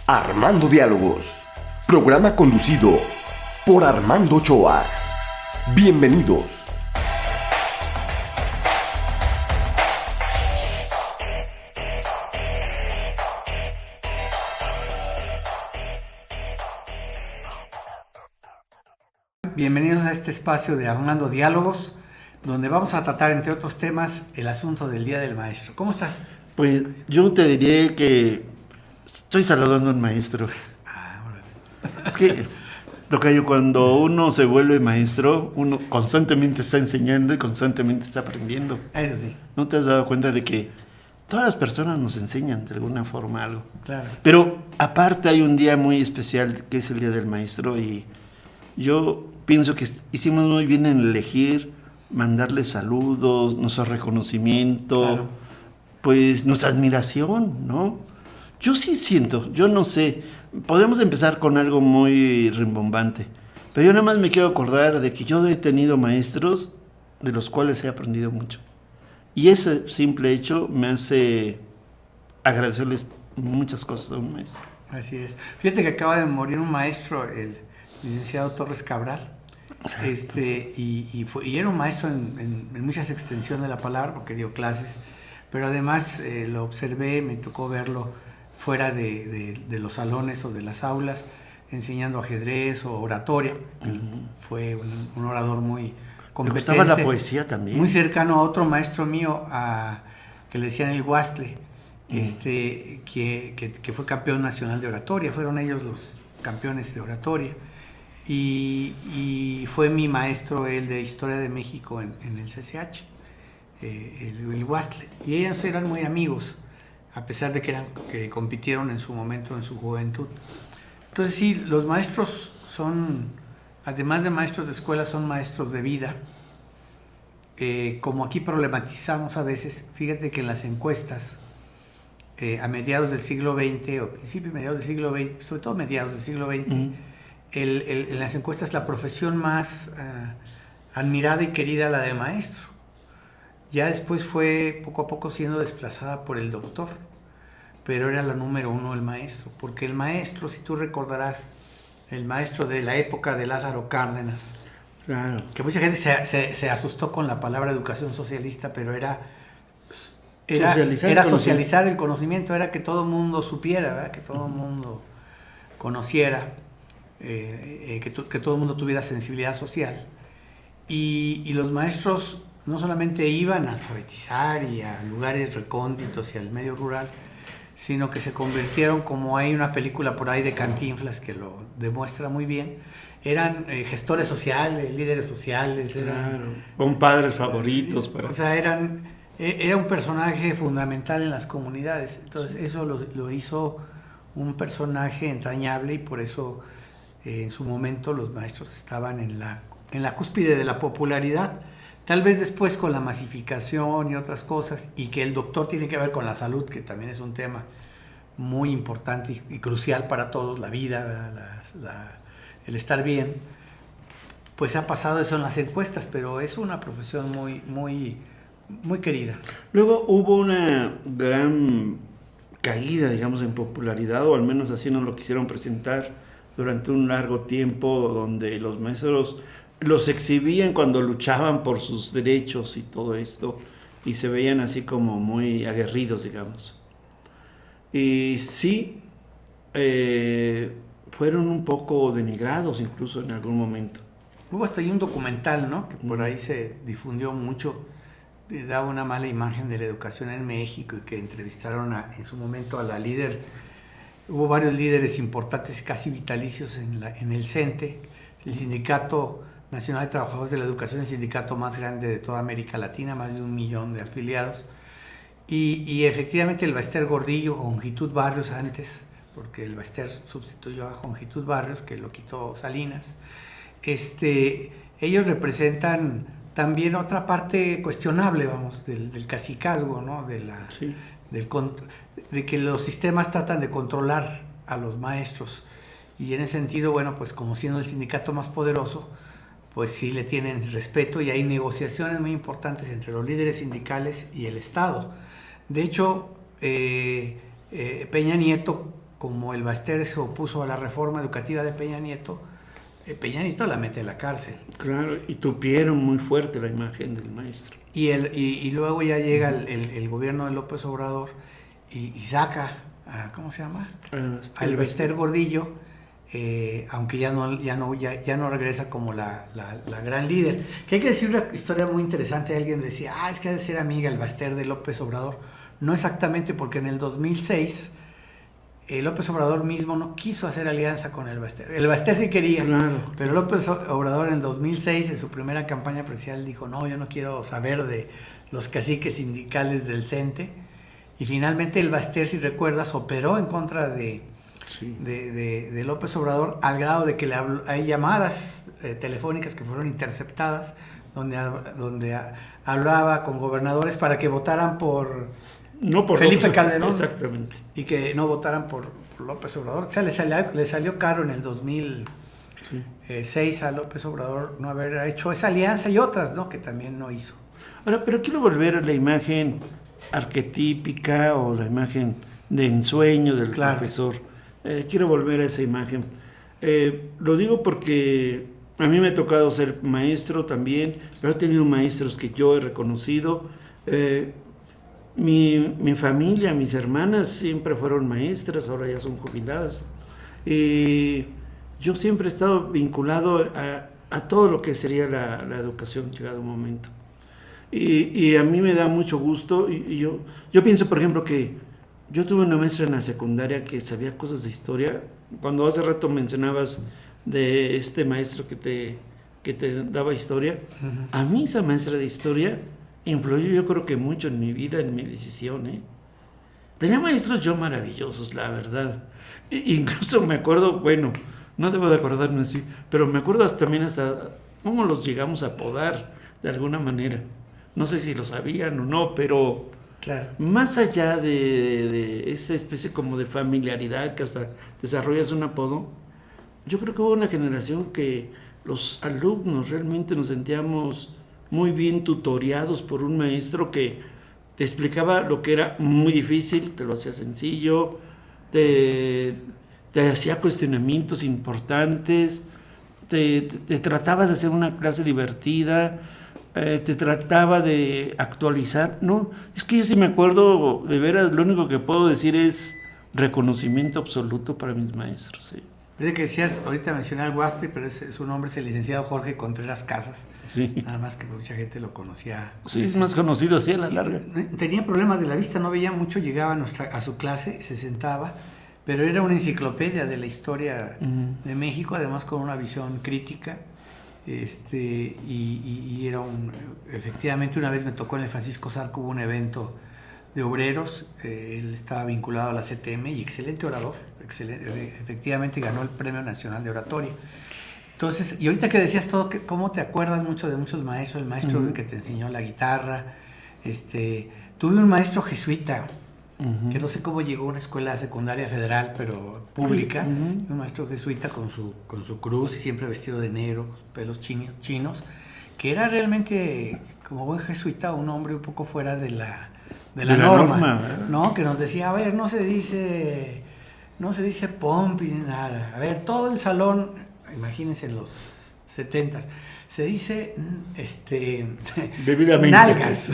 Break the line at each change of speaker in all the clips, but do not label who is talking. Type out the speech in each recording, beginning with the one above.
Armando Diálogos, programa conducido por Armando Ochoa. Bienvenidos.
Bienvenidos a este espacio de Armando Diálogos, donde vamos a tratar, entre otros temas, el asunto del Día del Maestro. ¿Cómo estás?
Pues yo te diría que estoy saludando a un maestro. Es que, tocayo, cuando uno se vuelve maestro, uno constantemente está enseñando y constantemente está aprendiendo.
Eso sí.
¿No te has dado cuenta de que todas las personas nos enseñan de alguna forma algo?
Claro.
Pero aparte hay un día muy especial que es el Día del Maestro y yo pienso que hicimos muy bien en elegir, mandarle saludos, nuestro reconocimiento,
Claro.
pues nuestra admiración, ¿no? Yo sí siento, yo no sé, podemos empezar con algo muy rimbombante, pero yo nada más me quiero acordar de que yo he tenido maestros de los cuales he aprendido mucho. Y ese simple hecho me hace agradecerles muchas cosas a un maestro.
Así es. Fíjate que acaba de morir un maestro, el licenciado Torres Cabral. Y era un maestro en muchas extensiones de la palabra, porque dio clases, pero además lo observé, me tocó verlo fuera de los salones o de las aulas, enseñando ajedrez o oratoria. Fue un orador muy competente.
Me gustaba la poesía también.
Muy cercano a otro maestro mío, que le decían el Huastle, que fue campeón nacional de oratoria. Fueron ellos los campeones de oratoria. Y fue mi maestro, él, de Historia de México en el CCH, el Huastle. Y ellos eran muy amigos, a pesar de que compitieron en su momento, en su juventud. Entonces sí, los maestros son, además de maestros de escuela, son maestros de vida. Como aquí problematizamos a veces, fíjate que en las encuestas, a mediados del siglo XX, o principios mediados del siglo XX, sobre todo mediados del siglo XX, en las encuestas la profesión más admirada y querida, la de maestro. Ya después fue poco a poco siendo desplazada por el doctor, pero era la número uno el maestro, porque el maestro, si tú recordarás, el maestro de la época de Lázaro Cárdenas,
Claro.
que mucha gente se asustó con la palabra educación socialista, pero era socializar el conocimiento, era que todo el mundo supiera, ¿verdad? Que todo el mundo conociera, que todo el mundo tuviera sensibilidad social. Y los maestros no solamente iban a alfabetizar y a lugares recónditos y al medio rural, sino que se convirtieron, como hay una película por ahí de Cantinflas que lo demuestra muy bien, eran gestores sociales, líderes sociales.
Claro, con padres favoritos.
O sea, era un personaje fundamental en las comunidades. Entonces eso lo hizo un personaje entrañable, y por eso en su momento los maestros estaban en la cúspide de la popularidad. Tal vez después, con la masificación y otras cosas, y que el doctor tiene que ver con la salud, que también es un tema muy importante y crucial para todos, la vida, el estar bien, pues ha pasado eso en las encuestas, pero es una profesión muy, muy, muy querida.
Luego hubo una gran caída, digamos, en popularidad, o al menos así nos lo quisieron presentar durante un largo tiempo, donde los maestros los exhibían cuando luchaban por sus derechos y todo esto, y se veían así como muy aguerridos, digamos. Y sí, fueron un poco denigrados incluso en algún momento.
Hubo hasta ahí un documental, ¿no?, que por ahí se difundió mucho, daba una mala imagen de la educación en México, y que entrevistaron en su momento a la líder. Hubo varios líderes importantes, casi vitalicios, en el CENTE, el Sindicato Nacional de Trabajadores de la Educación, el sindicato más grande de toda América Latina, más de 1 millón de afiliados. Y efectivamente el Baester Gordillo, Jongitud Barrios antes, porque el Baester sustituyó a Jongitud Barrios, que lo quitó Salinas. Ellos representan también otra parte cuestionable, vamos, del cacicazgo, ¿no?
Sí.
De que los sistemas tratan de controlar a los maestros, y en ese sentido, bueno, pues como siendo el sindicato más poderoso, pues sí le tienen respeto, y hay negociaciones muy importantes entre los líderes sindicales y el Estado. De hecho, Peña Nieto como el Baster se opuso a la reforma educativa de Peña Nieto, Peña Nieto la mete en la cárcel.
Claro, y tupieron muy fuerte la imagen del maestro.
Y luego ya llega el gobierno de López Obrador y saca a, ¿cómo se llama? Al Baster Gordillo, aunque ya no regresa como la gran líder. Que hay que decir una historia muy interesante. Alguien decía, es que ha de ser amiga el Baster de López Obrador. No exactamente, porque en el 2006 López Obrador mismo no quiso hacer alianza con el Baster. El Baster sí quería, claro, pero López Obrador en 2006, en su primera campaña presidencial, dijo, no, yo no quiero saber de los caciques sindicales del CENTE. Y finalmente el Baster, si recuerdas, operó en contra de López Obrador, al grado de que hay llamadas telefónicas que fueron interceptadas, donde hablaba con gobernadores para que votaran por Felipe Calderón.
Exactamente.
Y que no votaran por López Obrador. O sea, le salió caro en el 2006 a López Obrador no haber hecho esa alianza y otras, ¿no?, que también no hizo.
Ahora, pero quiero volver a la imagen arquetípica o la imagen de ensueño del profesor. Quiero volver a esa imagen. Lo digo porque a mí me ha tocado ser maestro también, pero he tenido maestros que yo he reconocido. Mi familia, mis hermanas siempre fueron maestras, ahora ya son jubiladas. Yo siempre he estado vinculado a todo lo que sería la educación, llegado un momento. Y a mí me da mucho gusto. Y yo pienso, por ejemplo, que yo tuve una maestra en la secundaria que sabía cosas de historia. Cuando hace rato mencionabas de este maestro que te daba historia, a mí esa maestra de historia influyó, yo creo que mucho en mi vida, en mi decisión. Tenía maestros yo maravillosos, la verdad. Incluso me acuerdo, bueno, no debo de acordarme así, pero me acuerdo también hasta cómo los llegamos a apodar de alguna manera. No sé si lo sabían o no, pero claro, más allá de esa especie como de familiaridad que hasta desarrollas un apodo, yo creo que hubo una generación que los alumnos realmente nos sentíamos muy bien tutoriados por un maestro que te explicaba lo que era muy difícil, te lo hacía sencillo, te hacía cuestionamientos importantes, te trataba de hacer una clase divertida, te trataba de actualizar. No, es que yo sí me acuerdo, de veras, lo único que puedo decir es reconocimiento absoluto para mis maestros. ¿Sí?
Fíjate que decías, ahorita mencioné al Guastri, pero su nombre es el licenciado Jorge Contreras Casas. Sí. Nada más que mucha gente lo conocía.
Sí, es más conocido así a la larga.
Tenía problemas de la vista, no veía mucho, llegaba a su clase, se sentaba, pero era una enciclopedia de la historia de México, además con una visión crítica. Y era efectivamente, una vez me tocó en el Francisco Zarco, hubo un evento de obreros, él estaba vinculado a la CTM y excelente orador, efectivamente ganó el Premio Nacional de Oratoria. Entonces, y ahorita que decías todo, ¿cómo te acuerdas mucho de muchos maestros? El maestro que te enseñó la guitarra, tuve un maestro jesuita, que no sé cómo llegó a una escuela secundaria federal, pero pública, un maestro jesuita con su cruz, siempre vestido de negro, pelos chinos, que era realmente, como buen jesuita, un hombre un poco fuera de la norma, ¿no? Que nos decía, a ver, no se dice pompi ni nada. A ver, todo el salón, imagínense en los 70s, se dice
debidamente
nalgas.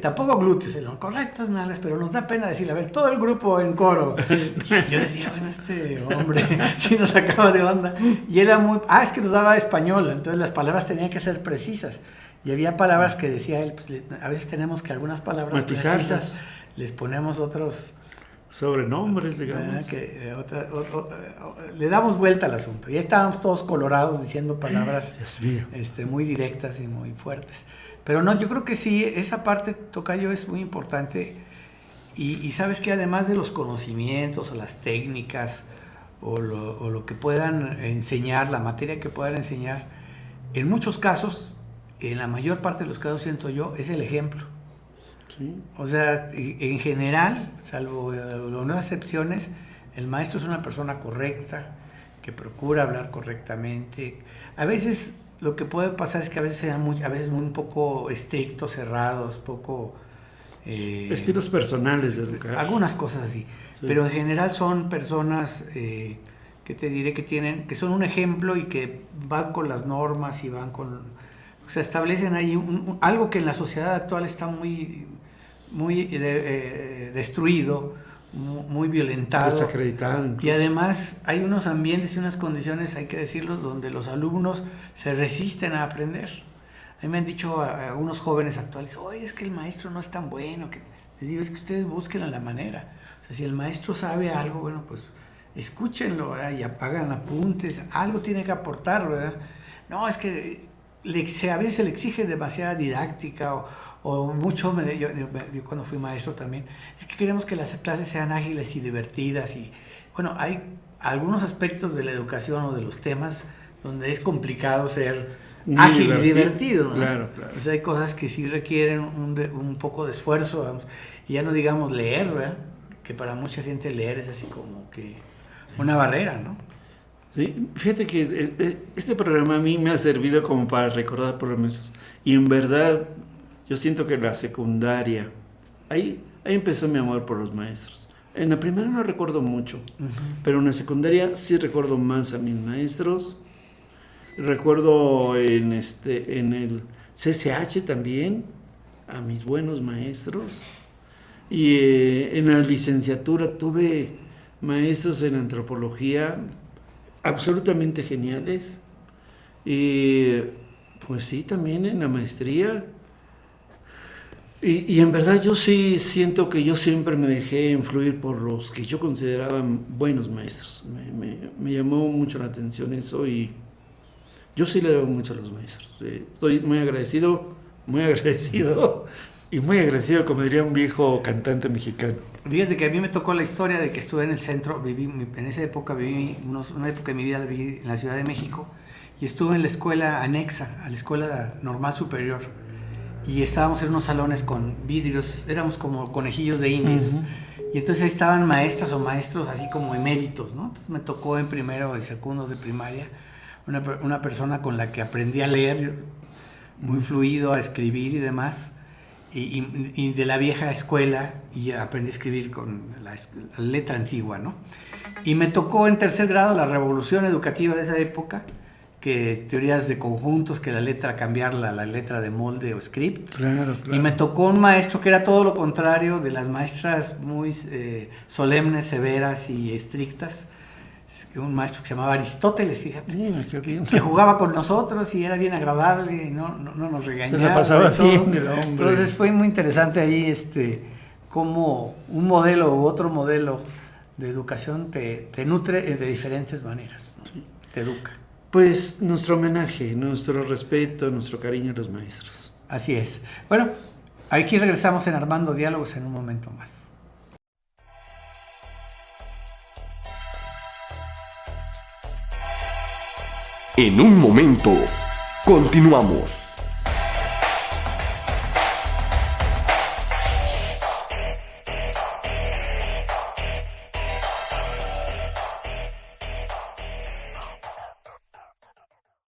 Tampoco glúteos, correcto es nalgas, pero nos da pena decirle, a ver, todo el grupo en coro. Y yo decía, bueno, este hombre sí nos sacaba de onda. Y era es que nos daba español, entonces las palabras tenían que ser precisas. Y había palabras que decía él, pues, a veces tenemos que algunas palabras precisas les ponemos otros
sobrenombres, digamos.
Le damos vuelta al asunto. Y ahí estábamos todos colorados diciendo palabras muy directas y muy fuertes. Pero no, yo creo que sí, esa parte, tocayo, es muy importante. Y sabes que además de los conocimientos o las técnicas o lo que puedan enseñar, la materia que puedan enseñar, en muchos casos, en la mayor parte de los casos, siento yo, es el ejemplo. Sí. O sea, en general, salvo unas excepciones, el maestro es una persona correcta, que procura hablar correctamente. A veces lo que puede pasar es que a veces sean un poco estrictos, cerrados, poco
Estilos personales de educar.
Algunas cosas así. Sí. Pero en general son personas que te diré que son un ejemplo y que van con las normas y van con... O sea, establecen ahí algo que en la sociedad actual está muy destruido, muy violentado.
Desacreditado. Incluso.
Y además hay unos ambientes y unas condiciones, hay que decirlo, donde los alumnos se resisten a aprender. A mí me han dicho algunos jóvenes actuales, oye, es que el maestro no es tan bueno. Les digo, es que ustedes busquen la manera. O sea, si el maestro sabe algo, bueno, pues escúchenlo, ¿verdad? Y hagan apuntes, algo tiene que aportar, ¿verdad? No, es que a veces le exige demasiada didáctica o mucho, yo cuando fui maestro también, es que queremos que las clases sean ágiles y divertidas. Y bueno, hay algunos aspectos de la educación o de los temas donde es complicado ser ágil y divertido, ¿no?
Claro, claro.
O sea, hay cosas que sí requieren un poco de esfuerzo, vamos, y ya no digamos leer, ¿verdad? Que para mucha gente leer es así como que una barrera, ¿no?
Sí, fíjate que este programa a mí me ha servido como para recordar programas. Y en verdad, yo siento que en la secundaria, ahí empezó mi amor por los maestros. En la primaria no recuerdo mucho, pero en la secundaria sí recuerdo más a mis maestros. Recuerdo en el CCH también a mis buenos maestros. Y en la licenciatura tuve maestros en antropología absolutamente geniales. Y pues sí, también en la maestría. Y en verdad yo sí siento que yo siempre me dejé influir por los que yo consideraba buenos maestros. Me llamó mucho la atención eso y yo sí le debo mucho a los maestros. Estoy muy agradecido y muy agradecido, como diría un viejo cantante mexicano.
Fíjate que a mí me tocó la historia de que estuve en el centro, en esa época una época de mi vida viví en la Ciudad de México y estuve en la escuela anexa a la Escuela Normal Superior y estábamos en unos salones con vidrios, éramos como conejillos de indias. Y entonces ahí estaban maestras o maestros así como eméritos, ¿no? Entonces me tocó en primero y segundo de primaria una persona con la que aprendí a leer muy fluido, a escribir y demás, y de la vieja escuela, y aprendí a escribir con la letra antigua, ¿no? Y me tocó en tercer grado la revolución educativa de esa época, que teorías de conjuntos, que la letra cambiarla, la letra de molde o script.
Claro.
Y me tocó un maestro que era todo lo contrario de las maestras muy solemnes, severas y estrictas. Un maestro que se llamaba Aristóteles, fíjate.
Mira, qué bien.
Que jugaba con nosotros y era bien agradable y no nos regañaba.
Se la pasaba bien el hombre.
Entonces fue muy interesante ahí cómo un modelo u otro modelo de educación te nutre de diferentes maneras, ¿no? Sí. Te educa.
Pues nuestro homenaje, nuestro respeto, nuestro cariño a los maestros.
Así es. Bueno, aquí regresamos en Armando Diálogos en un momento más.
En un momento, continuamos.